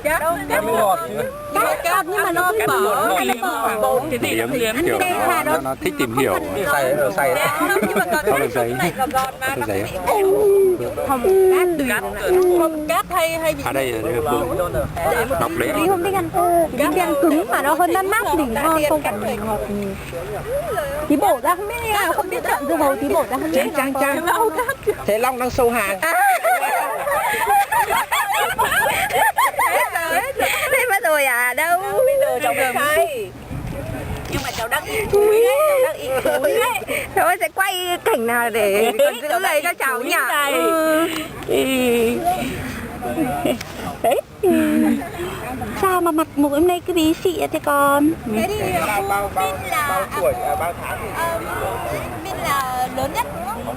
Cát ngọt. Cát nhưng mà nó cứ bỏ Cái gì liếm kiểu nó thích tìm hiểu. Xay rồi xay. nhưng mà còn Không được giấy. còn mà Không được giấy. không cát hay bị Ở đây là đọc đấy. Đi không thích ăn đi ăn cứng mà nó hơn nát nát thì ngon không cần ngọt. Tí bổ ra không biết nào không biết chọn dưa hấu tí bổ ra không biết Chang Thế Long đang sâu hàng. Thế mà rồi à đâu bây giờ cháu đang say nhưng mà cháu đang yên túi đấy, cháu đang yên túi đấy. Thôi sẽ quay cảnh nào để giữ lấy cho cháu nhỉ. Đấy. Sao mà mặt mũi hôm nay cứ bí xị thế con? Thế thì Bao tuổi bao tháng thì Min là lớn nhất đúng không?